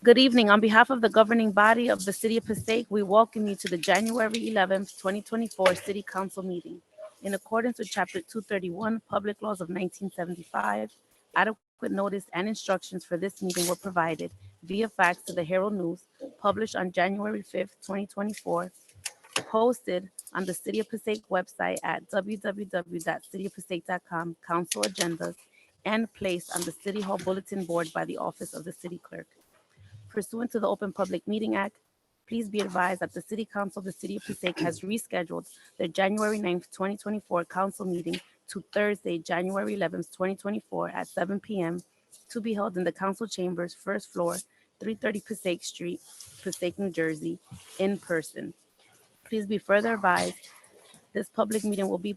Good evening. On behalf of the governing body of the City of Passaic, we welcome you to the January 11th, 2024 City Council meeting. In accordance with Chapter 231, Public Laws of 1975, adequate notice and instructions for this meeting were provided via fax to the Herald News, published on January 5th, 2024, posted on the City of Passaic website at www.cityofpassaic.com, council agendas, and placed on the City Hall Bulletin Board by the Office of the City Clerk. Pursuant to the Open Public Meeting Act, please be advised that the City Council of the City of Passaic has rescheduled their January 9th, 2024 council meeting to Thursday, January 11th, 2024 at 7 p.m. to be held in the council chambers, first floor, 330 Passaic Street, Passaic, New Jersey, in person. Please be further advised, this public meeting will be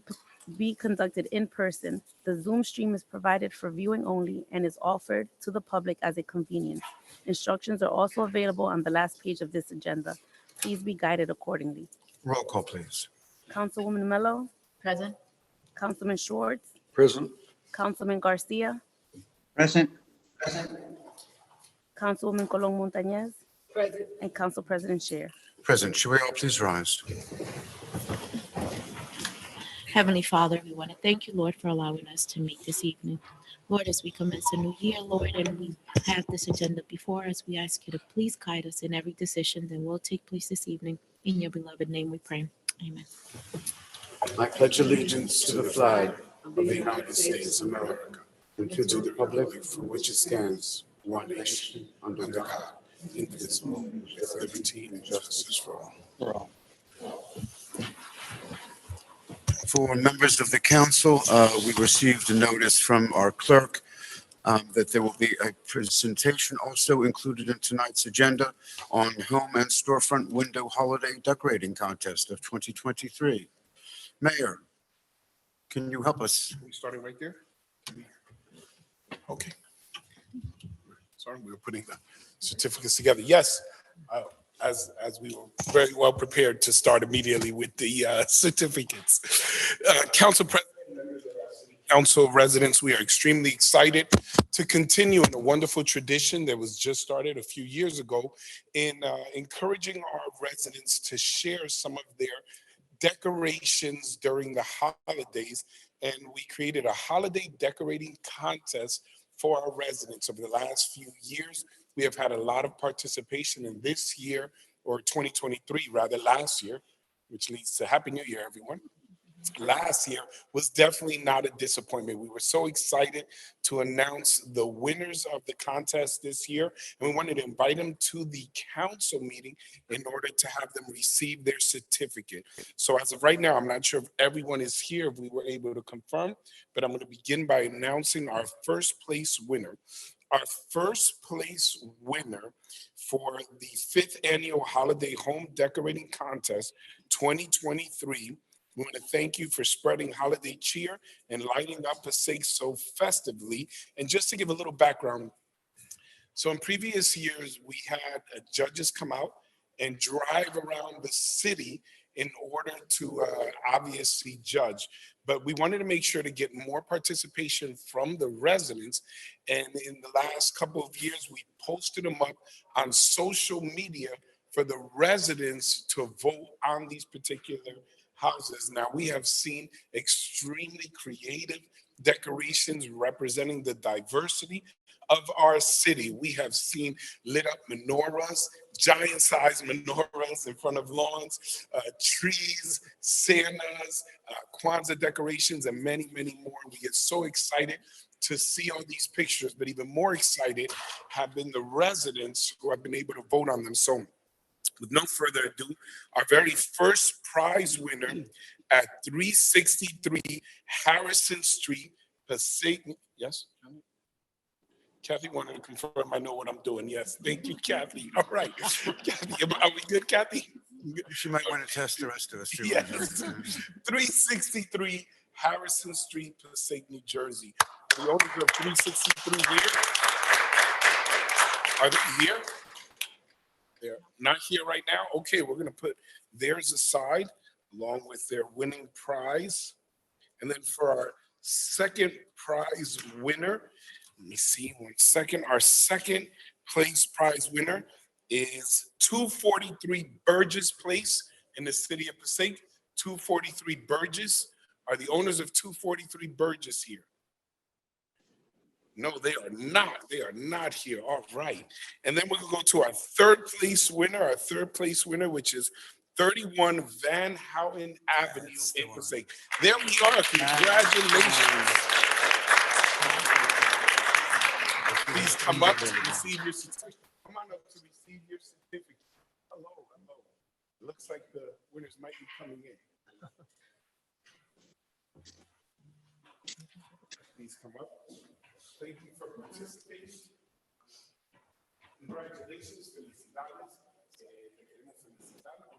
conducted in person. The Zoom stream is provided for viewing only and is offered to the public as a convenience. Instructions are also available on the last page of this agenda. Please be guided accordingly. Roll call, please. Councilwoman Mello, Present. Councilman Schwartz, Present. Councilman Garcia, Present. Councilwoman Colon Montañez, Present. and Council President Scheer. Present. Should we all please rise? Heavenly Father, we want to thank you, Lord, for allowing us to meet this evening. Lord, as we commence a new year, Lord, and we have this agenda before us, we ask you to please guide us in every decision that will take place this evening. In your beloved name we pray. Amen. I pledge allegiance to the flag of the United States of America and to the republic for which it stands, one nation, under God, indivisible, with liberty and justice for all. For members of the council, we received a notice from our clerk that there will be a presentation also included in tonight's agenda on home and storefront window holiday decorating contest of 2023. Mayor, can you help us? We starting right there? Okay. Sorry, we were putting the certificates together. Yes, as we were very well prepared to start immediately with the certificates. Council President, Council residents, we are extremely excited to continue in a wonderful tradition that was just started a few years ago in encouraging our residents to share some of their decorations during the holidays. And we created a holiday decorating contest for our residents. Over the last few years, we have had a lot of participation in this year, or 2023 rather, last year, which leads to Happy New Year, everyone. Last year was definitely not a disappointment. We were so excited to announce the winners of the contest this year, and we wanted to invite them to the council meeting in order to have them receive their certificate. So as of right now, I'm not sure if everyone is here, if we were able to confirm, but I'm going to begin by announcing our first place winner. Our first place winner for the 5th annual Holiday Home Decorating Contest 2023. We want to thank you for spreading holiday cheer and lighting up Passaic so festively. And just to give a little background, so in previous years, we had judges come out and drive around the city in order to obviously judge. But we wanted to make sure to get more participation from the residents. And in the last couple of years, we posted them up on social media for the residents to vote on these particular houses. Now, we have seen extremely creative decorations representing the diversity of our city. We have seen lit up menorahs, giant-sized menorahs in front of lawns, trees, Santas, Kwanzaa decorations, and many, many more. We get so excited to see all these pictures, but even more excited have been the residents who have been able to vote on them. So with no further ado, our very first prize winner at 363 Harrison Street, Passaic. Yes? Kathy wanted to confirm I know what I'm doing. Yes, thank you, Kathy. All right. Kathy, are we good, Kathy? She might want to test the rest of us. Too. Yes. 363 Harrison Street, Passaic, New Jersey. The owners of 363 here. Are they here? They're not here right now. Okay, we're going to put theirs aside along with their winning prize. And then for our second prize winner, let me see 1 second. Our second place prize winner is 243 Burgess Place in the city of Passaic. 243 Burgess. Are the owners of 243 Burgess here? No, they are not. They are not here. All right. And then we're going to go to our third place winner, which is 31 Van Houten Avenue in Passaic. There we are. Congratulations. Please come up to receive your certificate. Come on up to receive your certificate. Hello, hello. Looks like the winners might be coming in. Please come up. Thank you for participating. Congratulations, felicidades. Queremos felicitarlos.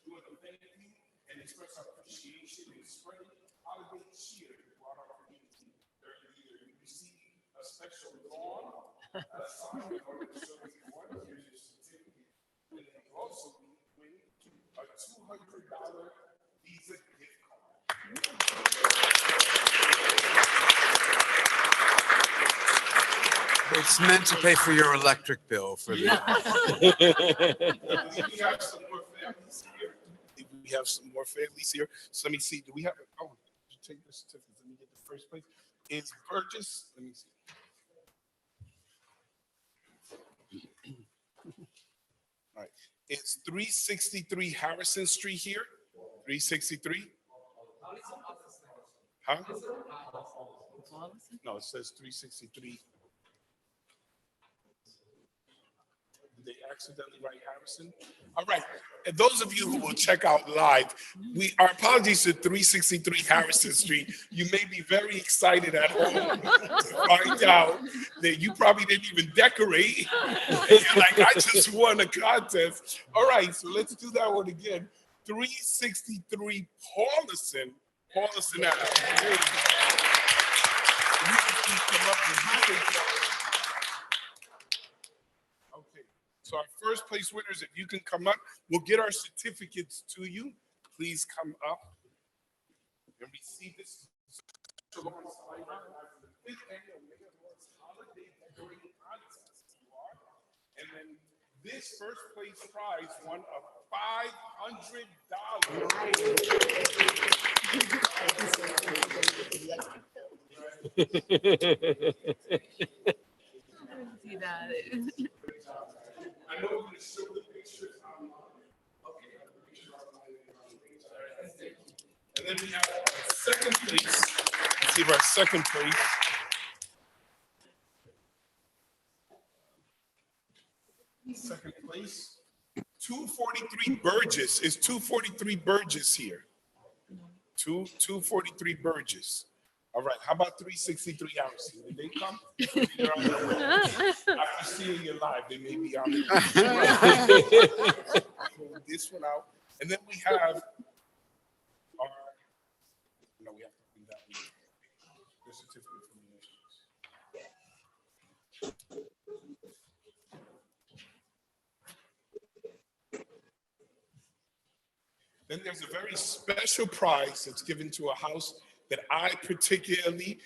We want to thank you and express our appreciation in spreading holiday cheer throughout our community. During the year, you receive a special lawn, a sign in order to show you what here's your certificate. And then you also win a $200 Visa gift card. It's meant to pay for your electric bill for the. We have some more families here. We have some more families here. So let me see. Do we have a, oh, did you take the certificate? Let me get the first place. It's Burgess. Let me see. All right. It's 363 Harrison Street here. 363. Huh? No, it says 363. Did they accidentally write Harrison? All right. And those of you who will check out live, our apologies to 363 Harrison Street. You may be very excited at home to find out that you probably didn't even decorate. And you're like, I just won a contest. All right, so let's do that one again. 363 Paulison Ave. There you go. You can please come up and do it. So our first place winners, if you can come up, we'll get our certificates to you. Please come up and receive this. And then this first place prize won a $500. I know we're going to show the pictures online. Okay. And then we have second place. Let's see our second place. Second place. 243 Burgess. Is 243 Burgess here? 243 Burgess. All right, how about 363 Harrison? Did they come? After seeing you live, they may be on this one out. And then we have our, no, we have to bring that one. The certificate from the Then there's a very special prize that's given to a house that I particularly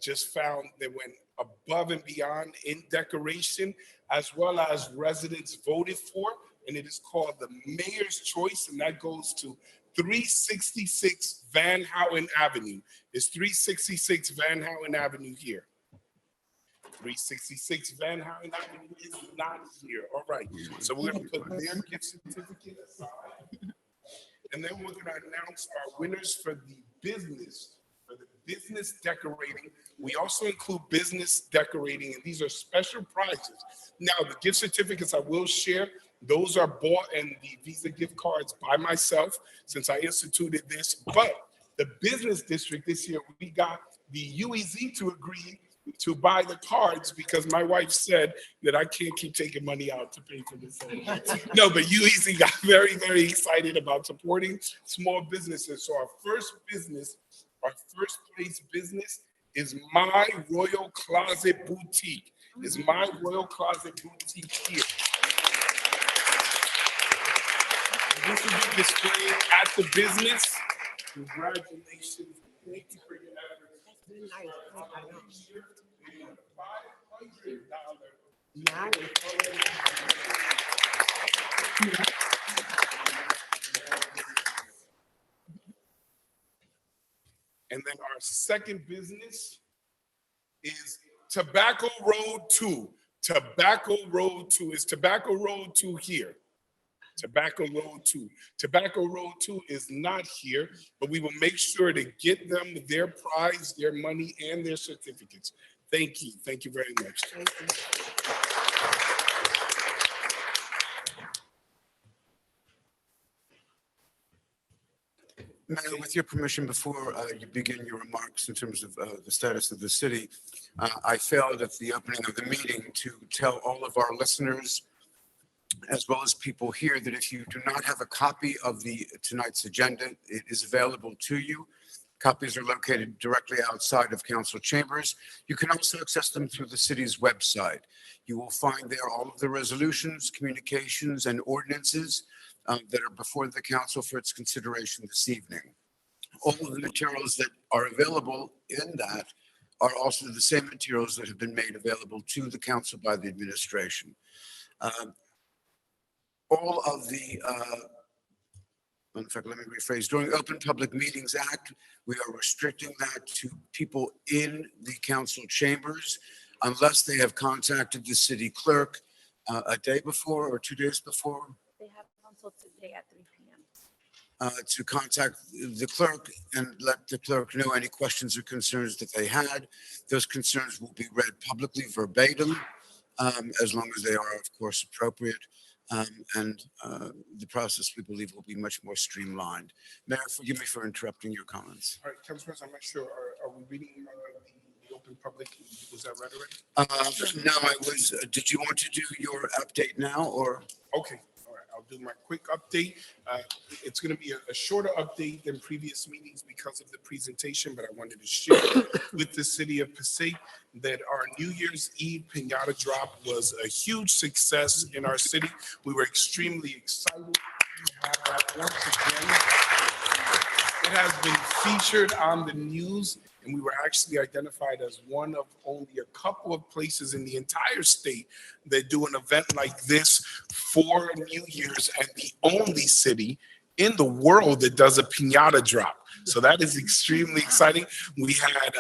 just found that went above and beyond in decoration, as well as residents voted for, and it is called the Mayor's Choice, and that goes to 366 Van Houten Avenue. It's 366 Van Houten Avenue here. 366 Van Houten Avenue is not here. All right, so we're going to put their gift certificate aside. And then we're going to announce our winners for the business decorating. We also include business decorating, and these are special prizes. Now, the gift certificates I will share, those are bought and the Visa gift cards by myself since I instituted this. But the business district this year, we got the UEZ to agree to buy the cards because my wife said that I can't keep taking money out to pay for this. No, but UEZ got very, very excited about supporting small businesses. So our first place business is My Royal Closet Boutique. Is My Royal Closet Boutique here. This will be displayed at the business. Congratulations. Thank you for your efforts. And then our second business is Tobacco Road 2. Tobacco Road 2 is Tobacco Road 2 here. Tobacco Road 2. Tobacco Road 2 is not here, but we will make sure to get them their prize, their money, and their certificates. Thank you. Thank you very much. Mayor, with your permission, before you begin your remarks in terms of the status of the city, I failed at the opening of the meeting to tell all of our listeners, as well as people here, that if you do not have a copy of tonight's agenda, it is available to you. Copies are located directly outside of council chambers. You can also access them through the city's website. You will find there all of the resolutions, communications, and ordinances that are before the council for its consideration this evening. All of the materials that are available in that are also the same materials that have been made available to the council by the administration. All of the, in fact, let me rephrase, during Open Public Meetings Act, we are restricting that to people in the council chambers unless they have contacted the city clerk a day before or 2 days before. They have council today at 3 p.m. To contact the clerk and let the clerk know any questions or concerns that they had. Those concerns will be read publicly verbatim, as long as they are, of course, appropriate. And the process, we believe, will be much more streamlined. Mayor, forgive me for interrupting your comments. All right, Council President, I'm not sure, are we reading the open public? Was that read already? No, I was, did you want to do your update now or? Okay, all right, I'll do my quick update. It's going to be a shorter update than previous meetings because of the presentation, but I wanted to share with the city of Passaic that our New Year's Eve piñata drop was a huge success in our city. We were extremely excited to have that once again. It has been featured on the news, and we were actually identified as one of only a couple of places in the entire state that do an event like this for New Year's, and the only city in the world that does a piñata drop. So that is extremely exciting. We had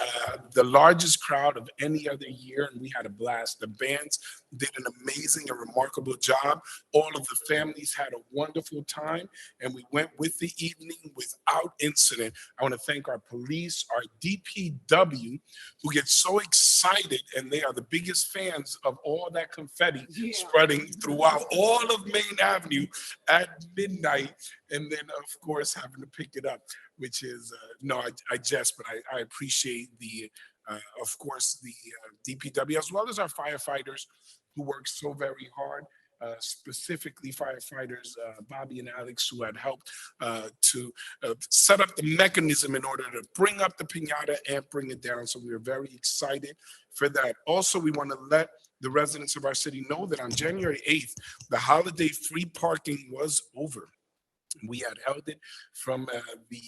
the largest crowd of any other year, and we had a blast. The bands did an amazing and remarkable job. All of the families had a wonderful time, and we went with the evening without incident. I want to thank our police, our DPW, who get so excited, and they are the biggest fans of all that confetti spreading throughout all of Main Avenue at midnight, and then, of course, having to pick it up, which is, no, I jest, but I appreciate the, of course, the DPW, as well as our firefighters who work so very hard, specifically firefighters Bobby and Alex, who had helped to set up the mechanism in order to bring up the piñata and bring it down. So we are very excited for that. Also, we want to let the residents of our city know that on January 8th, the holiday free parking was over. We had held it from the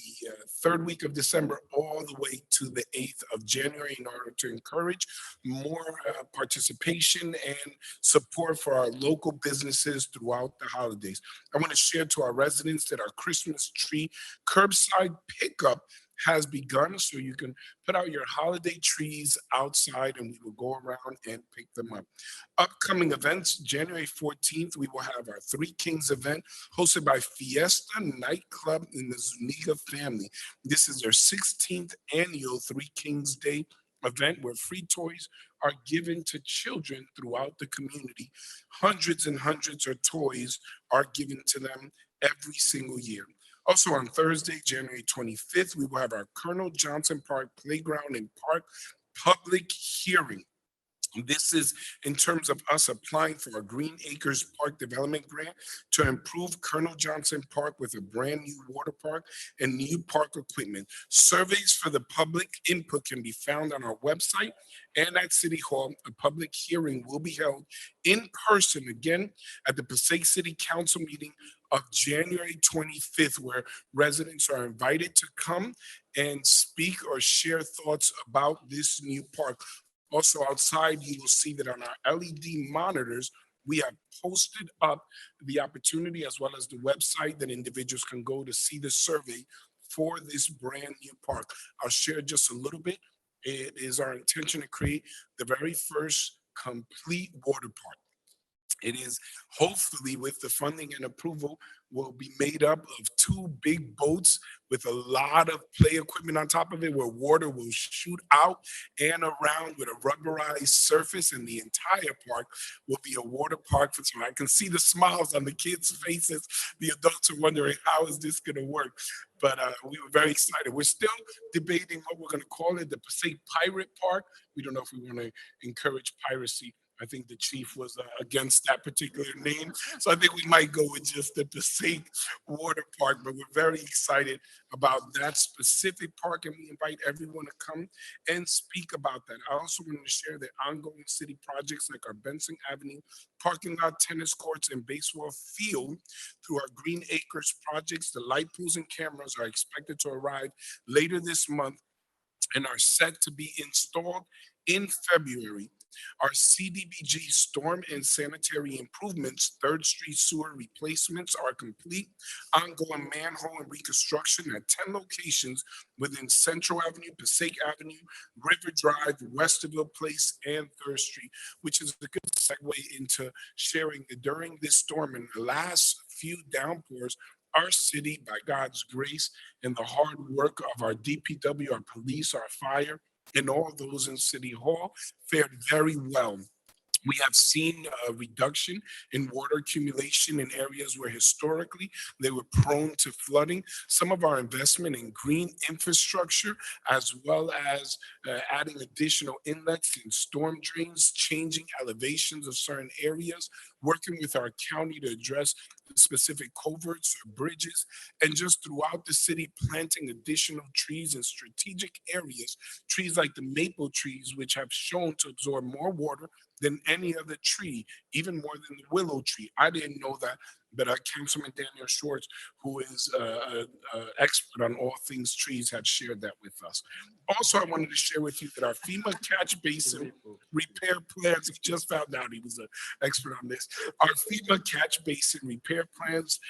third week of December all the way to the 8th of January in order to encourage more participation and support for our local businesses throughout the holidays. I want to share to our residents that our Christmas tree curbside pickup has begun, so you can put out your holiday trees outside and we will go around and pick them up. Upcoming events, January 14th, we will have our Three Kings event hosted by Fiesta Nightclub in the Zuniga family. This is their 16th annual Three Kings Day event where free toys are given to children throughout the community. Hundreds and hundreds of toys are given to them every single year. Also on Thursday, January 25th, we will have our Colonel Johnson Park Playground and Park public hearing. This is in terms of us applying for a Green Acres Park Development Grant to improve Colonel Johnson Park with a brand new water park and new park equipment. Surveys for the public input can be found on our website and at City Hall. A public hearing will be held in person again at the Passaic City Council meeting of January 25th, where residents are invited to come and speak or share thoughts about this new park. Also outside, you will see that on our LED monitors, we have posted up the opportunity as well as the website that individuals can go to see the survey for this brand new park. I'll share just a little bit. It is our intention to create the very first complete water park. It is hopefully with the funding and approval will be made up of 2 big boats with a lot of play equipment on top of it where water will shoot out and around with a rubberized surface, and the entire park will be a water park. So I can see the smiles on the kids' faces. The adults are wondering, how is this going to work? But we were very excited. We're still debating what we're going to call it, the Passaic Pirate Park. We don't know if we want to encourage piracy. I think the chief was against that particular name. So I think we might go with just the Passaic Water Park, but we're very excited about that specific park, and we invite everyone to come and speak about that. I also wanted to share that ongoing city projects like our Benson Avenue parking lot, tennis courts, and baseball field through our Green Acres projects. The light poles and cameras are expected to arrive later this month and are set to be installed in February. Our CDBG storm and sanitary improvements, 3rd Street sewer replacements are complete. Ongoing manhole and reconstruction at 10 locations within Central Avenue, Passaic Avenue, River Drive, Westerville Place, and 3rd Street, which is a good segue into sharing that during this storm and the last few downpours, our city, by God's grace and the hard work of our DPW, our police, our fire, and all those in City Hall fared very well. We have seen a reduction in water accumulation in areas where historically they were prone to flooding. Some of our investment in green infrastructure, as well as adding additional inlets and storm drains, changing elevations of certain areas, working with our county to address specific culverts or bridges, and just throughout the city, planting additional trees in strategic areas, trees like the maple trees, which have shown to absorb more water than any other tree, even more than the willow tree. I didn't know that, but Councilman Daniel Schwartz, who is an expert on all things trees, had shared that with us. Also, I wanted to share with you that our FEMA catch basin repair plans, he just found out he was an expert on this. Our FEMA catch basin repair plans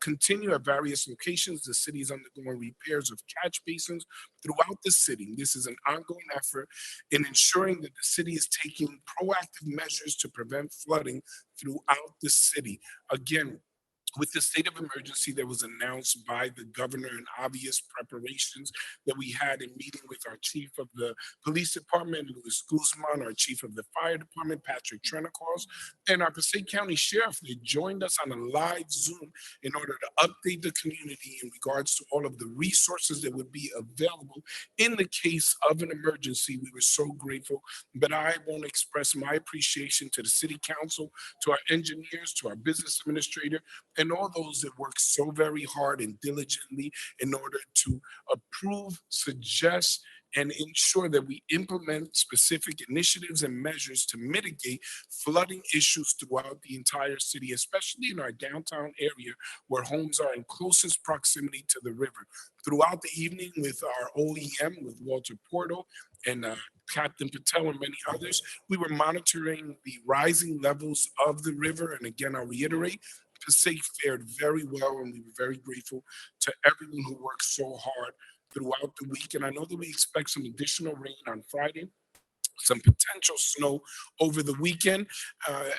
continue at various locations. The city is undergoing repairs of catch basins throughout the city. This is an ongoing effort in ensuring that the city is taking proactive measures to prevent flooding throughout the city. Again, with the state of emergency that was announced by the governor and obvious preparations that we had in meeting with our chief of the police department, Luis Guzman, our chief of the fire department, Patrick Trenacos, and our Passaic County Sheriff, they joined us on a live Zoom in order to update the community in regards to all of the resources that would be available in the case of an emergency. We were so grateful, but I want to express my appreciation to the city council, to our engineers, to our business administrator, and all those that work so very hard and diligently in order to approve, suggest, and ensure that we implement specific initiatives and measures to mitigate flooding issues throughout the entire city, especially in our downtown area where homes are in closest proximity to the river. Throughout the evening with our OEM, with Walter Porto and Captain Patel and many others, we were monitoring the rising levels of the river. And again, I'll reiterate, Passaic fared very well, and we were very grateful to everyone who worked so hard throughout the week. And I know that we expect some additional rain on Friday, some potential snow over the weekend.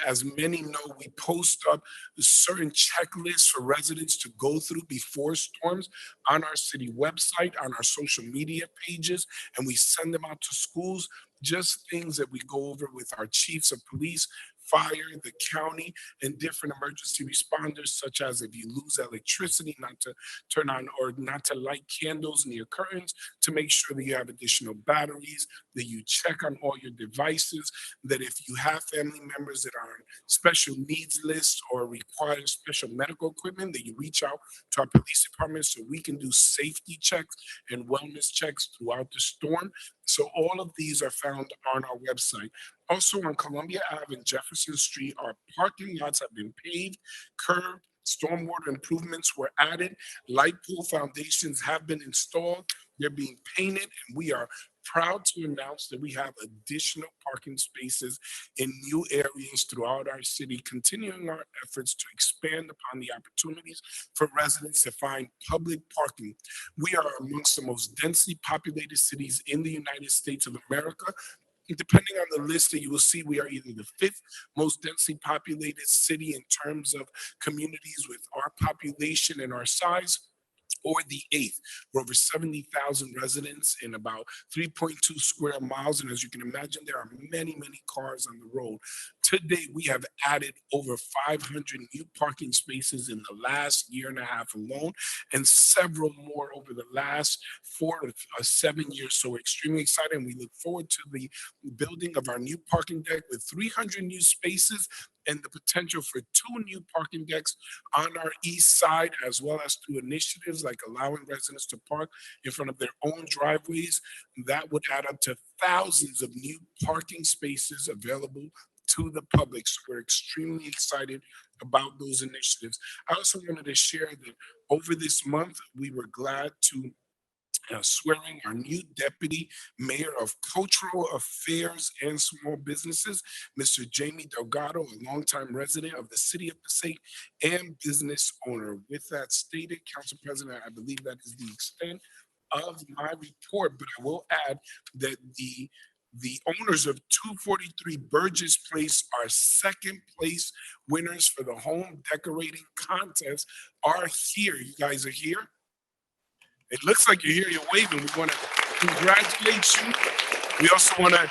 As many know, we post up certain checklists for residents to go through before storms on our city website, on our social media pages, and we send them out to schools. Just things that we go over with our chiefs of police, fire, the county, and different emergency responders, such as if you lose electricity, not to turn on or not to light candles near curtains, to make sure that you have additional batteries, that you check on all your devices, that if you have family members that are on special needs lists or require special medical equipment, that you reach out to our police department so we can do safety checks and wellness checks throughout the storm. So all of these are found on our website. Also on Columbia Ave and Jefferson Street, our parking lots have been paved, curbed, stormwater improvements were added, light pole foundations have been installed, they're being painted, and we are proud to announce that we have additional parking spaces in new areas throughout our city, continuing our efforts to expand upon the opportunities for residents to find public parking. We are amongst the most densely populated cities in the United States of America. Depending on the list that you will see, we are either the 5th most densely populated city in terms of communities with our population and our size, or the 8th. We're over 70,000 residents in about 3.2 square miles. And as you can imagine, there are many, many cars on the road. Today, we have added over 500 new parking spaces in the last year and a half alone, and several more over the last 4 to 7 years. So we're extremely excited, and we look forward to the building of our new parking deck with 300 new spaces and the potential for 2 new parking decks on our east side, as well as through initiatives like allowing residents to park in front of their own driveways. That would add up to thousands of new parking spaces available to the public. So we're extremely excited about those initiatives. I also wanted to share that over this month, we were glad to swearing our new Deputy Mayor of Cultural Affairs and Small Businesses, Mr. Jamie Delgado, a longtime resident of the city of Passaic and business owner. With that stated, Council President, I believe that is the extent of my report, but I will add that the owners of 243 Burgess Place, our second place winners for the home decorating contest, are here. You guys are here? It looks like you're here, you're waving. We want to congratulate you. We also want to,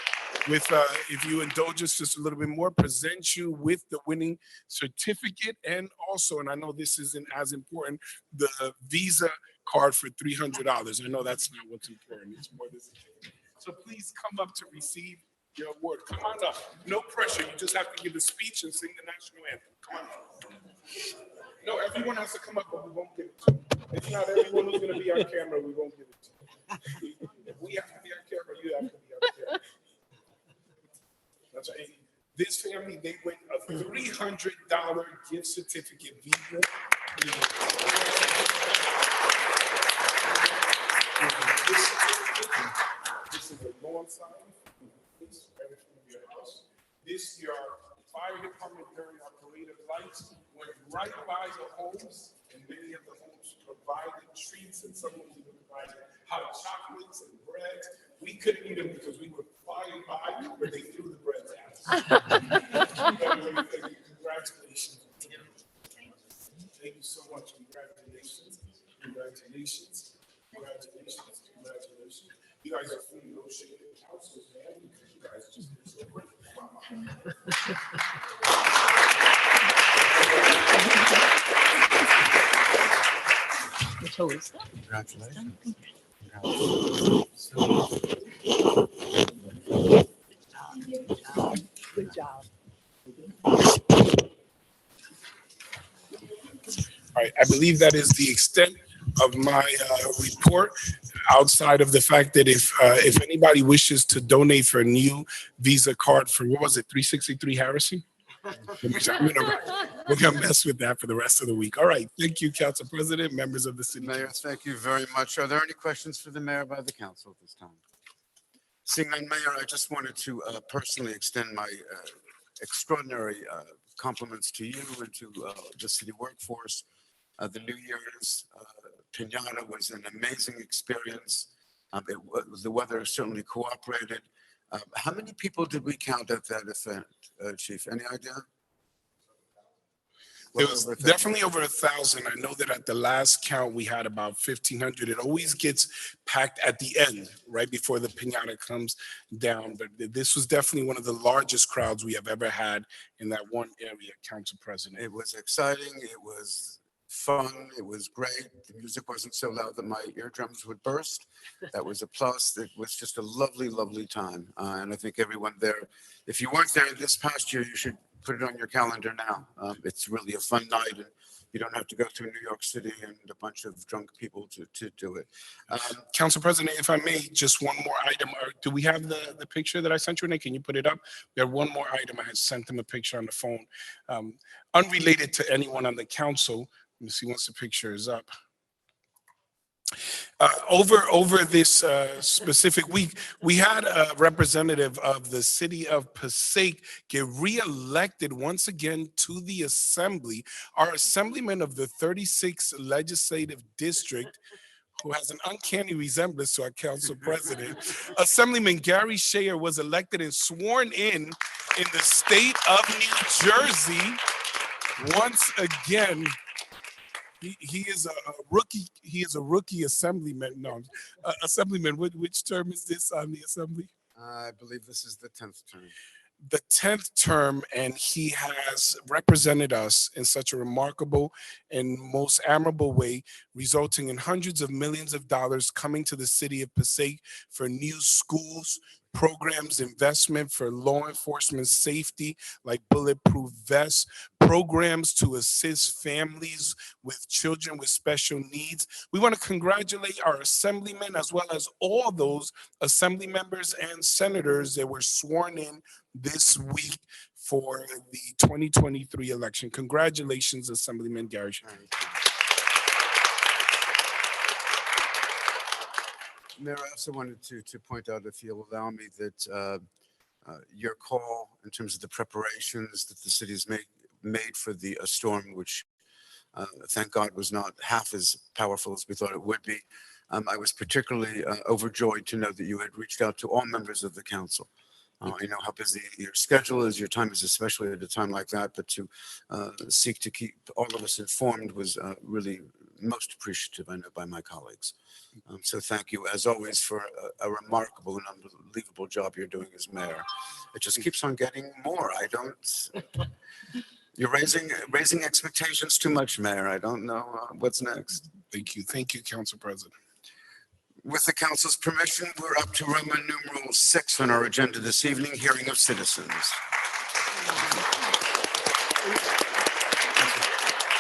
if you indulge us just a little bit more, present you with the winning certificate, and also, and I know this isn't as important, the Visa card for $300. I know that's not what's important. It's more than certificate. So please come up to receive your award. Come on up. No pressure. You just have to give a speech and sing the national anthem. Come on up. No, everyone has to come up, but we won't give it to you. If not everyone who's going to be on camera, we won't give it to you. If we have to be on camera, you have to be on camera. That's right. This family, they win a $300 gift certificate. Visa. This is a lawn sign. This your fire department during our parade of lights went right by the homes, and many of the homes provided treats, and some homes even provided hot chocolates and bread. We couldn't eat them because we were flying by, but they threw the bread at us. Congratulations. Thank you so much. Congratulations. Congratulations. Congratulations. Congratulations. You guys are fully negotiating councils, man, because you guys just did so great. Congratulations. Good job. All right, I believe that is the extent of my report, outside of the fact that if anybody wishes to donate for a new Visa card for, what was it, 363 Harrison? We're gonna mess with that for the rest of the week. All right, thank you, Council President, members of the City Mayor, Council. thank you very much. Are there any questions for the mayor by the council at this time? Seeing none, Mayor, I just wanted to personally extend my extraordinary compliments to you and to the city workforce. The New Year's Pinata was an amazing experience. The weather certainly cooperated. How many people did we count at that event, Chief? Any idea? Well It was over 1,000. definitely over 1,000. I know that at the last count, we had about 1,500. It always gets packed at the end, right before the piñata comes down. But this was definitely one of the largest crowds we have ever had in that one area, Council President. It was exciting. It was fun. It was great. The music wasn't so loud that my eardrums would burst. That was a plus. It was just a lovely, lovely time. And I think everyone there, if you weren't there this past year, you should put it on your calendar now. It's really a fun night, and you don't have to go through New York City and a bunch of drunk people to do it. Council President, if I may, just one more item. Do we have the picture that I sent you, Renee? Can you put it up? We have one more item. I had sent them a picture on the phone. Unrelated to anyone on the council. Let me see once the picture is up. Over this specific week, we had a representative of the city of Passaic get reelected once again to the assembly. Our assemblyman of the 36th legislative district, who has an uncanny resemblance to our council president, Assemblyman Gary Shayer, was elected and sworn in the state of New Jersey once again. He is a rookie. He is a rookie assemblyman. No, assemblyman. Which term is this on the assembly? I believe this is the 10th term. The 10th term, and he has represented us in such a remarkable and most admirable way, resulting in hundreds of millions of dollars coming to the city of Passaic for new schools, programs, investment for law enforcement safety, like bulletproof vests, programs to assist families with children with special needs. We want to congratulate our assemblymen as well as all those assembly members and senators that were sworn in this week for the 2023 election. Congratulations, Assemblyman Gary Shayer. Mayor, I also wanted to point out, if you'll allow me, that your call in terms of the preparations that the city's made for the storm, which thank God was not half as powerful as we thought it would be. I was particularly overjoyed to know that you had reached out to all members of the council. I know how busy your schedule is, your time is, especially at a time like that, but to seek to keep all of us informed was really most appreciative, I know, by my colleagues. So thank you, as always, for a remarkable and unbelievable job you're doing as mayor. It just keeps on getting more. You're raising expectations too much, Mayor. I don't know what's next. Thank you. Thank you, Council President. With the council's permission, we're up to Roman numeral 6 on our agenda this evening, hearing of citizens.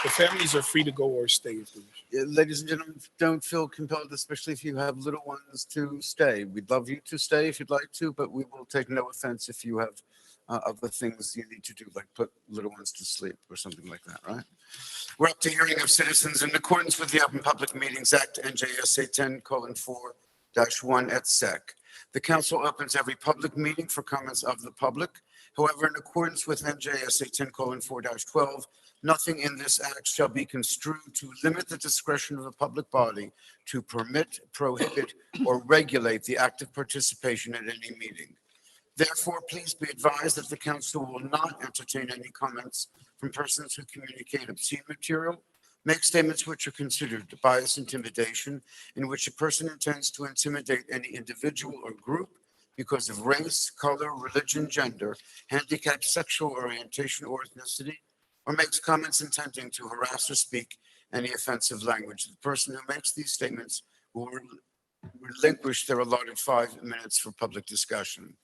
The families are free to go or stay if they wish. Ladies and gentlemen, don't feel compelled, especially if you have little ones, to stay. We'd love you to stay if you'd like to, but we will take no offense if you have other things you need to do, like put little ones to sleep or something like that, right? We're up to hearing of citizens in accordance with the Open Public Meetings Act, NJSA 10:4-1 et sec. The council opens every public meeting for comments of the public. However, in accordance with NJSA 10:4-12, nothing in this act shall be construed to limit the discretion of a public body to permit, prohibit, or regulate the active participation at any meeting. Therefore, please be advised that the council will not entertain any comments from persons who communicate obscene material, make statements which are considered bias, intimidation, in which a person intends to intimidate any individual or group because of race, color, religion, gender, handicap, sexual orientation, or ethnicity, or makes comments intending to harass or speak any offensive language. The person who makes these statements will relinquish their allotted 5 minutes for public discussion.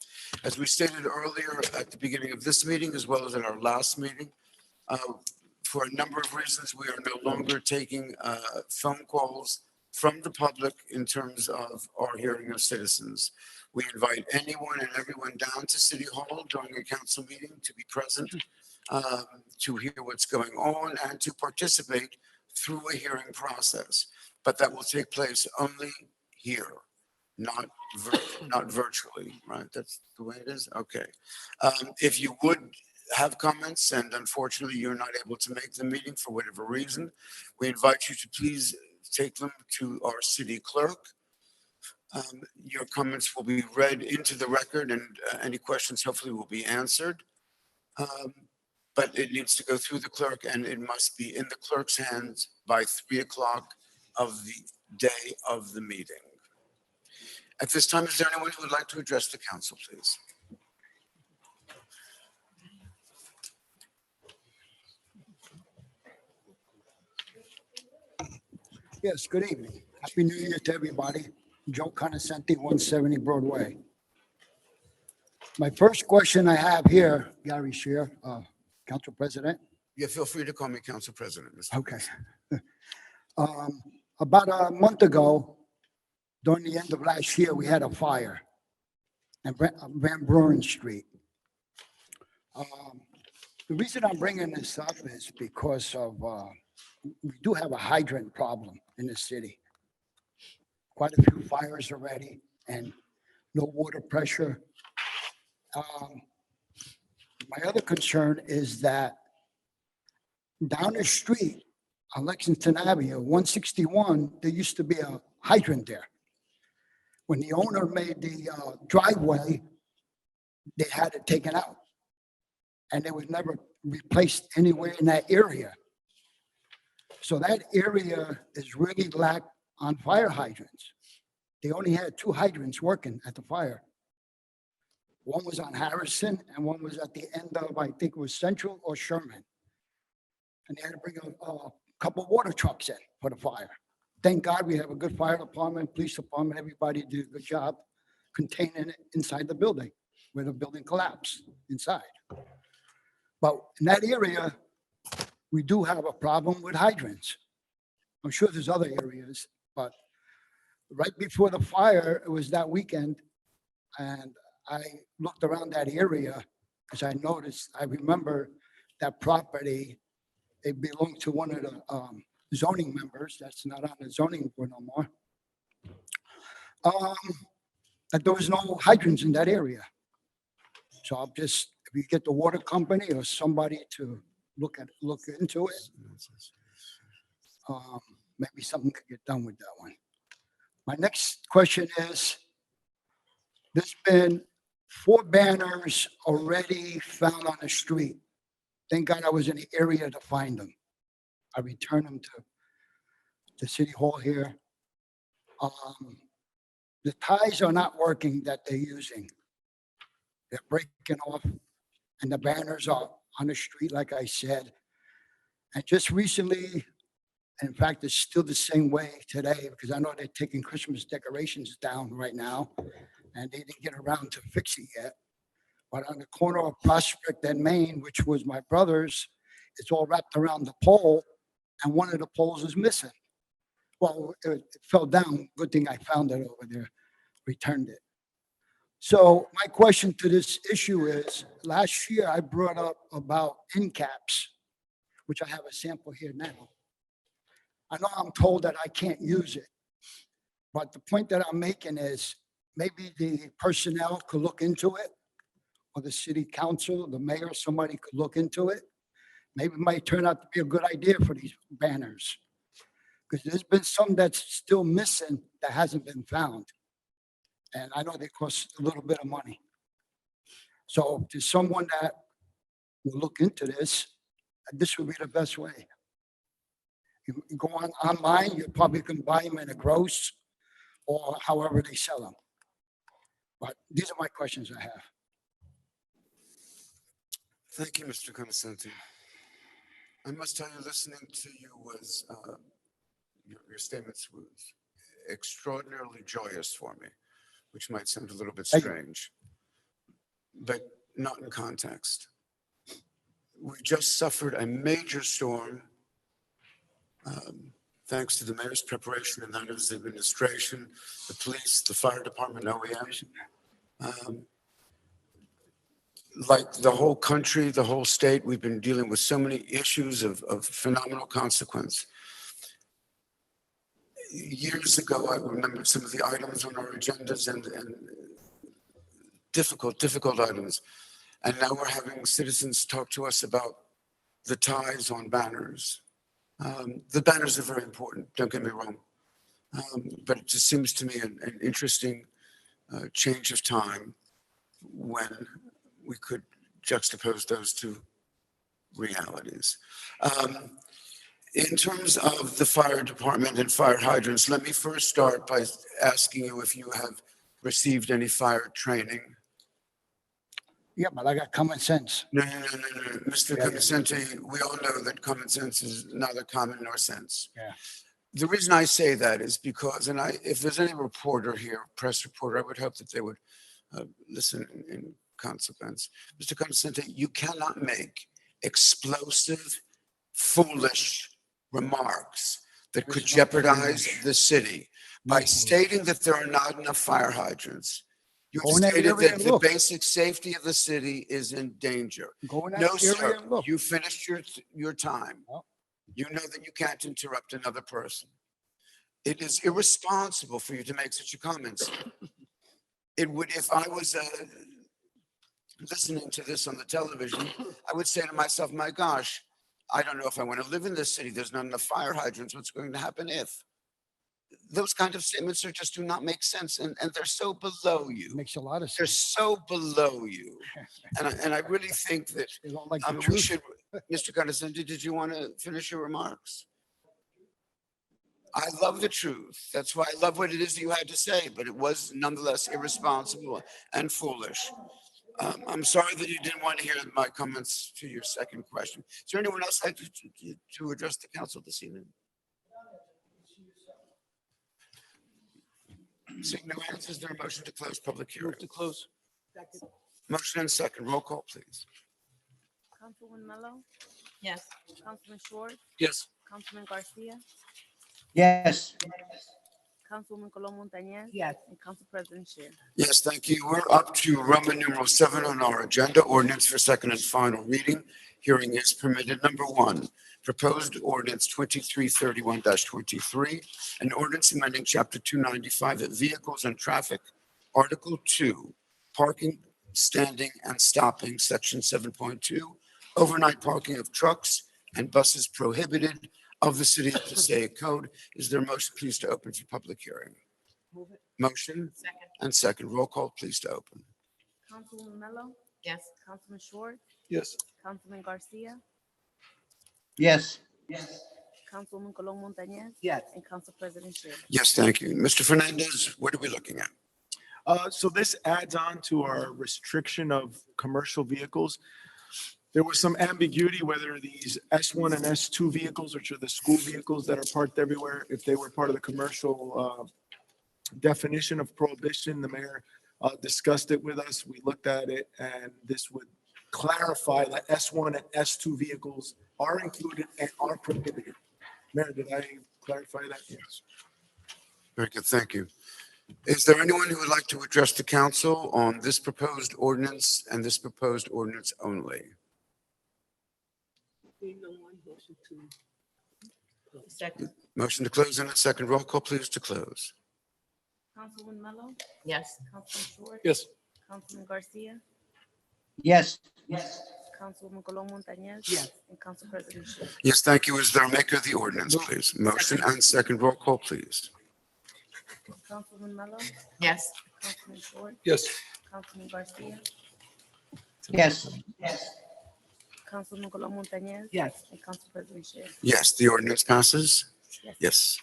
As we stated earlier at the beginning of this meeting, as well as at our last meeting, for a number of reasons, we are no longer taking phone calls from the public in terms of our hearing of citizens. We invite anyone and everyone down to City Hall during a council meeting to be present, to hear what's going on and to participate through a hearing process. But that will take place only here, not virtually, right? That's the way it is? Okay. If you would have comments and unfortunately you're not able to make the meeting for whatever reason, we invite you to please take them to our city clerk. Your comments will be read into the record and any questions hopefully will be answered. but it needs to go through the clerk and it must be in the clerk's hands by 3 o'clock of the day of the meeting. At this time, is there anyone who would like to address the council, please? Yes, good evening. Happy New Year to everybody. Joe Conoscenti, 170 Broadway. My first question I have here, Gary Shear, Council President. Yeah, feel free to call me Council President, Mr. Okay. About a month ago, during the end of last year, we had a fire on Van Buren Street. The reason I'm bringing this up is because of, we do have a hydrant problem in the city. Quite a few fires already and no water pressure. My other concern is that down the street on Lexington Avenue, 161, there used to be a hydrant there. When the owner made the driveway, they had it taken out. And it was never replaced anywhere in that area. So that area is really lacked on fire hydrants. They only had 2 hydrants working at the fire. One was on Harrison and one was at the end of, I think it was Central or Sherman. And they had to bring a couple water trucks in for the fire. Thank God we have a good fire department, police department, everybody did a good job containing it inside the building where the building collapsed inside. But in that area, we do have a problem with hydrants. I'm sure there's other areas, but right before the fire, it was that weekend, and I looked around that area because I remember that property, it belonged to one of the zoning members that's not on the zoning board no more. That there was no hydrants in that area. So I'll just, if you get the water company or somebody to look into it, maybe something could get done with that one. My next question is, there's been 4 banners already found on the street. Thank God I was in the area to find them. I returned them to the city hall here. The ties are not working that they're using. They're breaking off and the banners are on the street, like I said. And just recently, in fact, it's still the same way today because I know they're taking Christmas decorations down right now and they didn't get around to fixing it yet. But on the corner of Prospect and Main, which was my brother's, it's all wrapped around the pole and one of the poles is missing. Well, it fell down. Good thing I found it over there, returned it. So my question to this issue is, last year I brought up about end caps, which I have a sample here now. I know I'm told that I can't use it, but the point that I'm making is maybe the personnel could look into it, or the city council, the mayor, somebody could look into it. Maybe it might turn out to be a good idea for these banners. Because there's been some that's still missing that hasn't been found. And I know they cost a little bit of money. So if there's someone that will look into this, this would be the best way. You go online, you probably can buy them in a gross or however they sell them. But these are my questions I have. Thank you, Mr. Conoscenti. I must tell you, listening to you was, your statements was extraordinarily joyous for me, which might sound a little bit Thank you. strange, but not in context. We just suffered a major storm, thanks to the mayor's preparation and that of his administration, the police, the fire department, OEMs. Like the whole country, the whole state, we've been dealing with so many issues of phenomenal consequence. Years ago, I remember some of the items on our agendas and difficult items. And now we're having citizens talk to us about the ties on banners. The banners are very important, don't get me wrong. But it just seems to me an interesting change of time when we could juxtapose those two realities. In terms of the fire department and fire hydrants, let me first start by asking you if you have received any fire training. Yeah, but I got common sense. No. Mr. Yeah. Conoscente, we all know that common sense is neither common nor sense. Yeah. The reason I say that is because, if there's any reporter here, press reporter, I would hope that they would listen in consequence. Mr. Conoscente, you cannot make explosive, foolish remarks that could jeopardize the city by stating that there are not enough fire hydrants. You Go in that stated area that and the look. basic safety of the city is in danger. Go in that No, area sir, and look. you finished your time. Oh. You know that you can't interrupt another person. It is irresponsible for you to make such a comments. It would, if I was listening to this on the television, I would say to myself, my gosh, I don't know if I want to live in this city. There's not enough fire hydrants. What's going to happen if? Those kind of statements just do not make sense. And they're so below you. Makes a lot of They're sense. so below you. And I really think that They don't like the we truth. should, Mr. Conoscente, did you want to finish your remarks? I love the truth. That's why I love what it is that you had to say, but it was nonetheless irresponsible and foolish. I'm sorry that you didn't want to hear my comments to your second question. Is there anyone else like to address the council this evening? Seeing no hands, is there a motion to close public hearing? Move to close. Motion and second. Roll call, please. Councilwoman Mello, Yes. Councilman Short, Yes. Councilman Garcia, Yes. Councilwoman Colon Montañez. Yes. And Council President Shear. Yes, thank you. We're up to Roman numeral 7 on our agenda, ordinance for second and final reading. Hearing is permitted. Number 1, proposed ordinance 2331-23, an ordinance amending chapter 295 of vehicles and traffic, article 2, parking, standing and stopping, section 7.2, overnight parking of trucks and buses prohibited of the city of Passaic Code. Is there a motion, please, to open for public hearing? Move it. Motion Second. and second. Roll call, please, to open. Councilwoman Mello, Yes. Councilman Short, Yes. Councilman Garcia, Yes. Councilwoman Colon Montañez. Yes. And Council President Shear. Yes, thank you. Mr. Fernandez, what are we looking at? So this adds on to our restriction of commercial vehicles. There was some ambiguity whether these S1 and S2 vehicles, which are the school vehicles that are parked everywhere, if they were part of the commercial definition of prohibition. The mayor discussed it with us. We looked at it, and this would clarify that S1 and S2 vehicles are included and are prohibited. Mayor, did I clarify that? Yes. Very good, thank you. Is there anyone who would like to address the council on this proposed ordinance and this proposed ordinance only? Second. Motion to close in a second. Roll call, please, to close. Councilwoman Mello, Yes. Councilman Short. Yes. Councilman Garcia, Yes. Councilwoman Colon Montañez. Yes. And Council President Shear. Yes, thank you. Is there a maker of the ordinance, please? Motion and second. Roll call, please. Councilwoman Mello, Yes. Councilman Short, Yes. Councilman Garcia, Yes. Councilwoman Colon Montañez. Yes. And Council President Shear. Yes, the ordinance passes? Yes. Yes.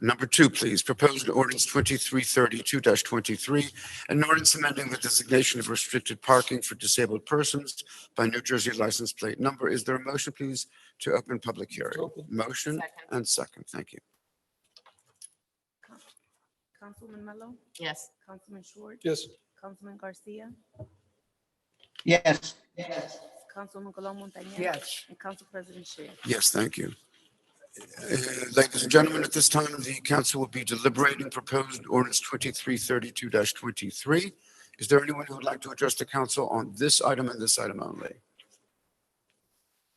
Number 2, please. Proposed ordinance 2332-23, an ordinance amending the designation of restricted parking for disabled persons by New Jersey license plate number. Is there a motion, please, to open public hearing? Open. Motion Second. and second. Thank you. Councilwoman Mello, Yes. Councilman Short, Yes. Councilman Garcia, Yes. Councilwoman Colon Montañez. Yes. And Council President Shear. Yes, thank you. Ladies and gentlemen, at this time, the council will be deliberating proposed ordinance 2332-23. Is there anyone who would like to address the council on this item and this item only?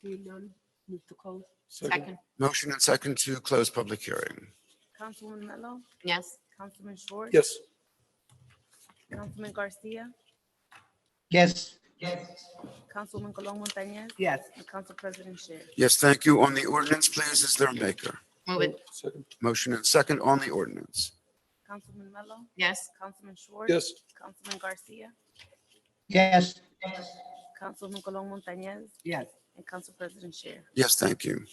None. Move to close. Second. Motion and second to close public hearing. Councilwoman Mello, Yes. Councilman Short. Yes. Councilman Garcia, Yes. Councilwoman Colon Montañez. Yes. And Council President Shear. Yes, thank you. On the ordinance, please, is there a maker? Move it. Second. Motion and second on the ordinance. Councilwoman Mello, Yes. Councilman Short. Yes. Councilman Garcia, Yes. Councilwoman Colon Montañez, Yes. and Council President Scher. Yes, thank you.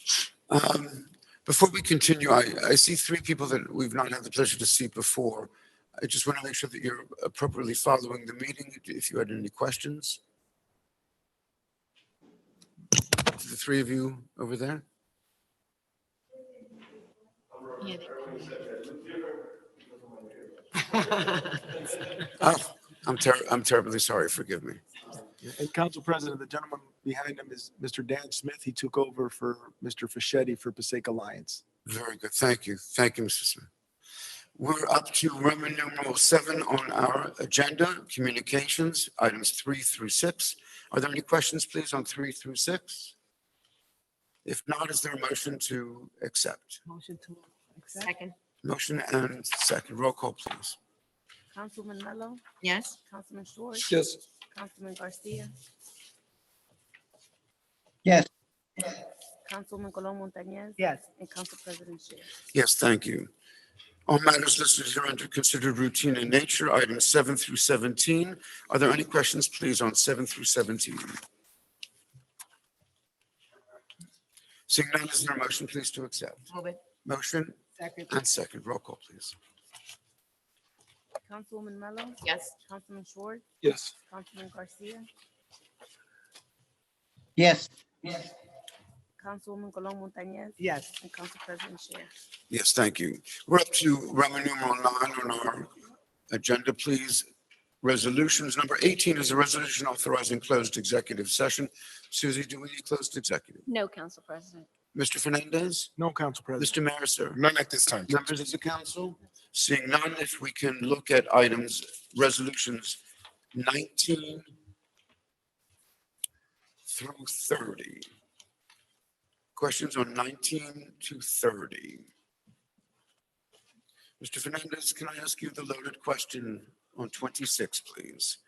Before we continue, I see three people that we've not had the pleasure to see before. I just want to make sure that you're appropriately following the meeting. If you had any questions. To the three of you over there. Yeah, Oh, I'm terribly sorry. Forgive me. And Council President, the gentleman behind him is Mr. Dan Smith. He took over for Mr. Fischetti for Passaic Alliance. Very good. Thank you. Thank you, Mr. Smith. We're up to Roman numeral 7 on our agenda, communications, items 3 through 6. Are there any questions, please, on 3 through 6? If not, is there a motion to accept? Motion to accept. Second. Motion and second. Roll call, please. Councilwoman Mello, Yes. Councilman Schwartz, Yes. Councilman Garcia, Yes. Councilwoman Colon Montañez, Yes. and Council President Scher. Yes, thank you. All matters listed here under considered routine in nature, items 7 through 17. Are there any questions, please, on 7 through 17? Seeing none, is there a motion, please, to accept? Move it. Motion Second. and second. Roll call, please. Councilwoman Mello, Yes. Councilman Schwartz, Yes. Councilman Garcia, Yes. Councilwoman Colon Montañez, Yes. and Council President Scher. Yes, thank you. We're up to Roman numeral 9 on our agenda, please. Resolutions. Number 18 is a resolution authorizing closed executive session. Susie, do we need closed executive? No, Council President. Mr. Fernandez? No, Council President. Mr. Mayor, sir? None at this time. Members of the council? Seeing none, if we can look at items, resolutions 19 through 30. Questions on 19 to 30. Mr. Fernandez, can I ask you the loaded question on 26, please?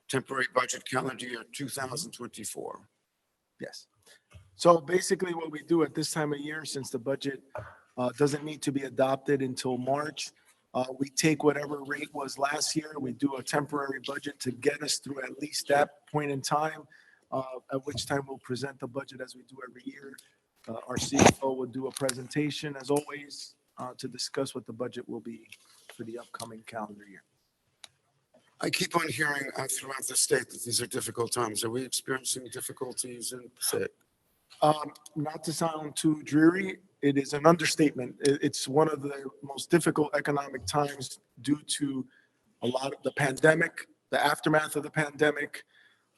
Temporary budget calendar year 2024. Yes. So basically what we do at this time of year, since the budget doesn't need to be adopted until March, we take whatever rate was last year, we do a temporary budget to get us through at least that point in time, at which time we'll present the budget as we do every year. Our CFO will do a presentation, as always, to discuss what the budget will be for the upcoming calendar year. I keep on hearing throughout the state that these are difficult times. Are we experiencing difficulties in Passaic? Not to sound too dreary, it is an understatement. It's one of the most difficult economic times due to a lot of the pandemic, the aftermath of the pandemic,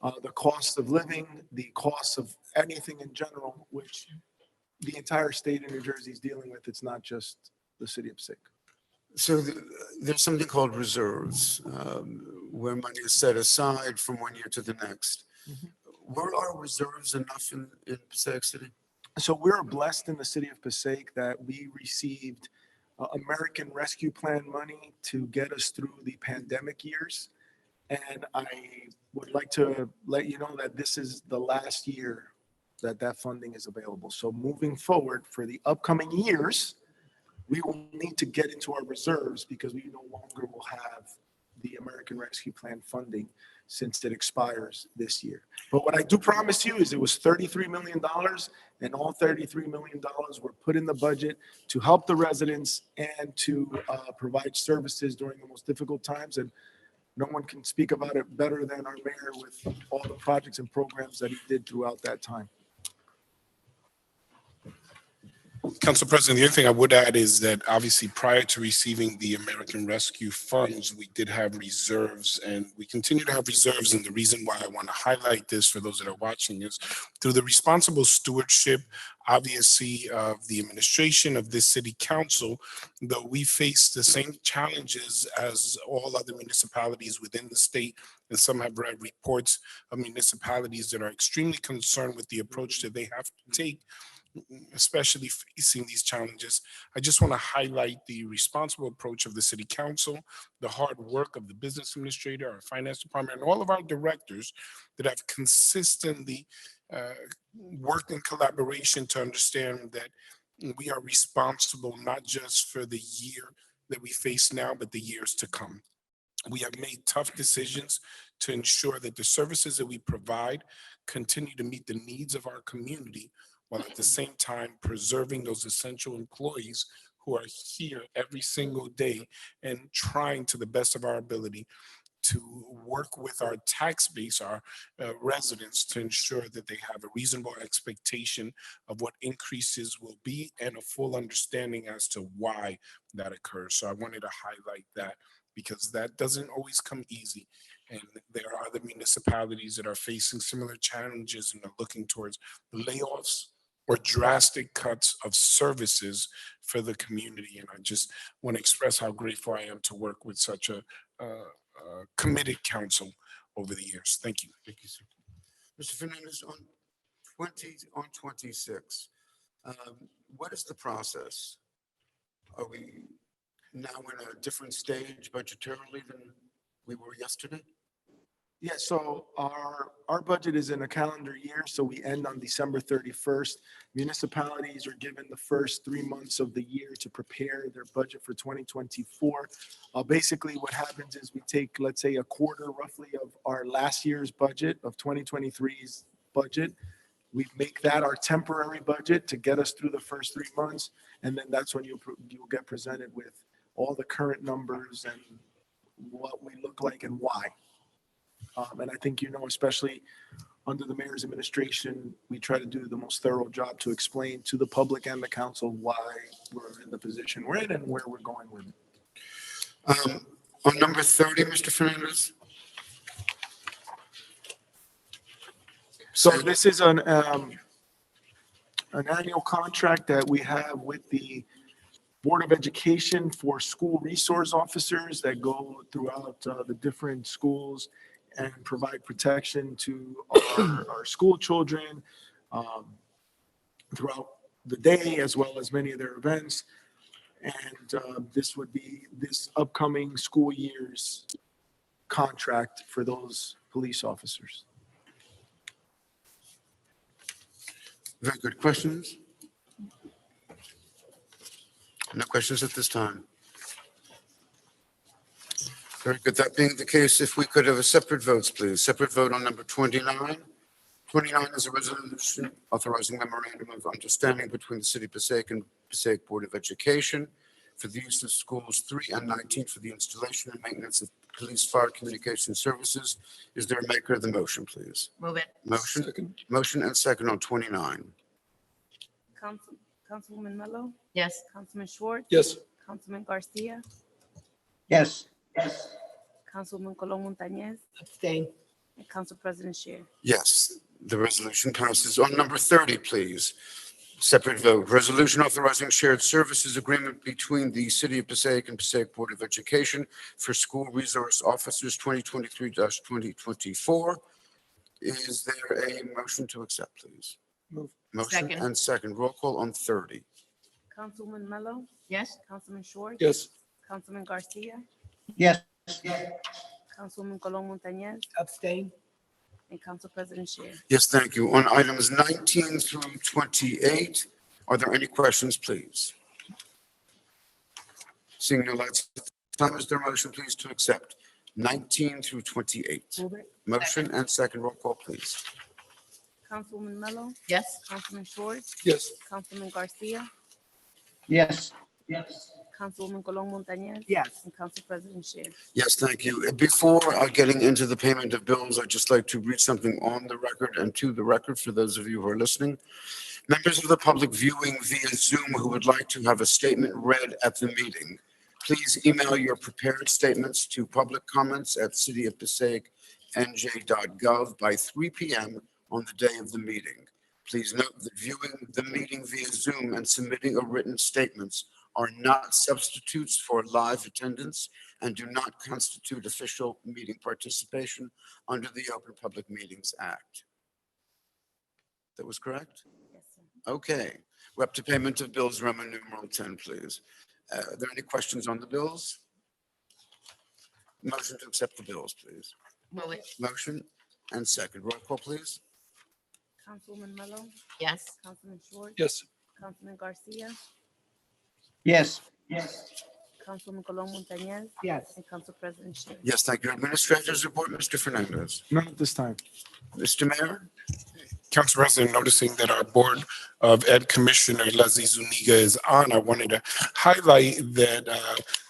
the cost of living, the cost of anything in general, which the entire state of New Jersey is dealing with. It's not just the city of Passaic. So there's something called reserves, where money is set aside from one year to the next. Were our reserves enough in Passaic City? So we're blessed in the city of Passaic that we received American Rescue Plan money to get us through the pandemic years. And I would like to let you know that this is the last year that funding is available. So moving forward for the upcoming years, we will need to get into our reserves because we no longer will have the American Rescue Plan funding since it expires this year. But what I do promise you is it was $33 million, and all $33 million were put in the budget to help the residents and to provide services during the most difficult times. And no one can speak about it better than our mayor with all the projects and programs that he did throughout that time. Council President, the other thing I would add is that obviously prior to receiving the American Rescue Funds, we did have reserves and we continue to have reserves. And the reason why I want to highlight this for those that are watching is through the responsible stewardship, obviously, of the administration of this city council, though we face the same challenges as all other municipalities within the state. And some have read reports of municipalities that are extremely concerned with the approach that they have to take, especially facing these challenges. I just want to highlight the responsible approach of the city council, the hard work of the business administrator, our finance department, and all of our directors that have consistently worked in collaboration to understand that we are responsible not just for the year that we face now, but the years to come. We have made tough decisions to ensure that the services that we provide continue to meet the needs of our community, while at the same time preserving those essential employees who are here every single day and trying to the best of our ability to work with our tax base, our residents, to ensure that they have a reasonable expectation of what increases will be and a full understanding as to why that occurs. So I wanted to highlight that because that doesn't always come easy. And there are other municipalities that are facing similar challenges and are looking towards layoffs or drastic cuts of services for the community. And I just want to express how grateful I am to work with such a committed council over the years. Thank you. Thank you, sir. Mr. Fernandez, on 26, what is the process? Are we now in a different stage budgetarily than we were yesterday? Yeah, so our budget is in a calendar year, so we end on December 31st. Municipalities are given the first 3 months of the year to prepare their budget for 2024. Basically, what happens is we take, let's say, a quarter roughly of our last year's budget, of 2023's budget. We make that our temporary budget to get us through the first 3 months, and then that's when you'll get presented with all the current numbers and what we look like and why. And I think, especially under the mayor's administration, we try to do the most thorough job to explain to the public and the council why we're in the position we're in and where we're going with it. On number 30, Mr. Fernandez? So this is an annual contract that we have with the Board of Education for school resource officers that go throughout the different schools and provide protection to our school children throughout the day, as well as many of their events. And this would be this upcoming school year's contract for those police officers. Very good. Questions? No questions at this time. Very good. That being the case, if we could have a separate votes, please. Separate vote on number 29. 29 is a resolution authorizing memorandum of understanding between the City of Passaic and Passaic Board of Education for the use of schools 3 and 19 for the installation and maintenance of police fire communication services. Is there a maker of the motion, please? Move it. Motion. Second. Motion and second on 29. Councilwoman Mello, Yes. Councilman Schwartz, Yes. Councilman Garcia, Yes. Councilwoman Colon Montañez, Abstain. and Council President Shear. Yes, the resolution passes. On number 30, please. Separate vote. Resolution authorizing shared services agreement between the City of Passaic and Passaic Board of Education for school resource officers 2023-2024. Is there a motion to accept, please? Move. Motion Second. and second. Roll call on 30. Councilwoman Mello, Yes. Councilman Schwartz, Yes. Councilman Garcia, Yes. Councilwoman Colon Montañez, Abstain. and Council President Shear. Yes, thank you. On items 19 through 28, are there any questions, please? Seeing no lights at the time, is there a motion, please, to accept 19 through 28? Move it. Motion and second. Roll call, please. Councilwoman Mello, Yes. Councilman Schwartz, Yes. Councilman Garcia, Yes. Yes. Councilwoman Colon Montañez, Yes. and Council President Shear. Yes, thank you. Before getting into the payment of bills, I'd just like to read something on the record and to the record for those of you who are listening. Members of the public viewing via Zoom who would like to have a statement read at the meeting, please email your prepared statements to publiccomments@cityofpassaic.nj.gov by 3 p.m. on the day of the meeting. Please note that viewing the meeting via Zoom and submitting a written statements are not substitutes for live attendance and do not constitute official meeting participation under the Open Public Meetings Act. That was correct? Yes, sir. Okay. We're up to payment of bills, Roman numeral 10, please. Are there any questions on the bills? Motion to accept the bills, please. Move it. Motion and second. Roll call, please. Councilwoman Mello, Yes. Councilman Schwartz, Yes. Councilman Garcia, Yes. Yes. Councilwoman Colon Montañez, Yes. and Council President Shay. Yes, thank you. Administrators report, Mr. Fernandez. None at this time. Mr. Mayor? Council President, noticing that our Board of Ed Commissioner Leslie Zuniga is on, I wanted to highlight that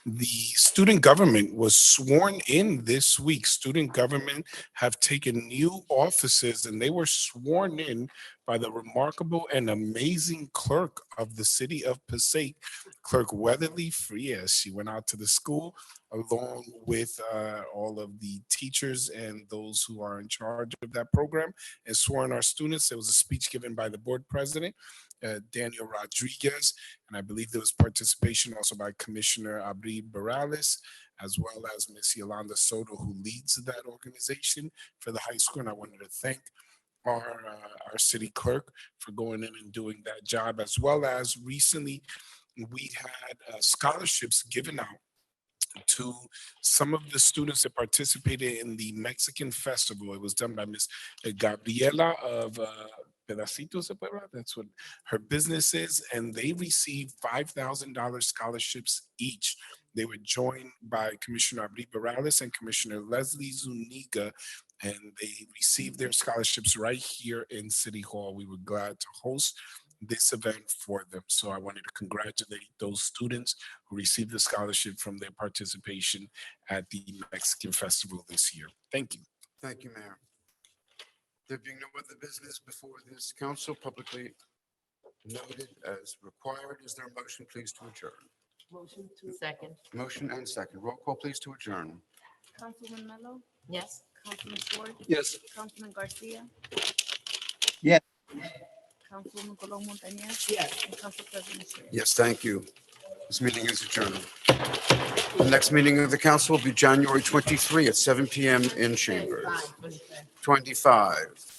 the student government was sworn in this week. Student government have taken new offices and they were sworn in by the remarkable and amazing clerk of the city of Passaic, Clerk Weatherly Frias. She went out to the school along with all of the teachers and those who are in charge of that program and swore in our students. There was a speech given by the board president, Daniel Rodriguez, and I believe there was participation also by Commissioner Abri Morales, as well as Ms. Yolanda Soto, who leads that organization for the high school. And I wanted to thank our city clerk for going in and doing that job, as well as recently we had scholarships given out to some of the students that participated in the Mexican festival. It was done by Miss Gabriela of Pedacitos de Puebla. That's what her business is. And they received $5,000 scholarships each. They were joined by Commissioner Abri Morales and Commissioner Leslie Zuniga, and they received their scholarships right here in City Hall. We were glad to host this event for them. So I wanted to congratulate those students who received the scholarship from their participation at the Mexican Festival this year. Thank you. Thank you, Mayor. There being no other business before this council publicly noted as required, is there a motion, please, to adjourn? Second. Motion and second. Roll call, please, to adjourn. Councilwoman Mello, Yes. Councilman Ford, Yes. Councilman Garcia. Yes. Councilwoman Colon Montañez. Yes. And Council President Shay. Yes, thank you. This meeting is adjourned. The next meeting of the council will be January 23 at 7 p.m. in chambers. 25.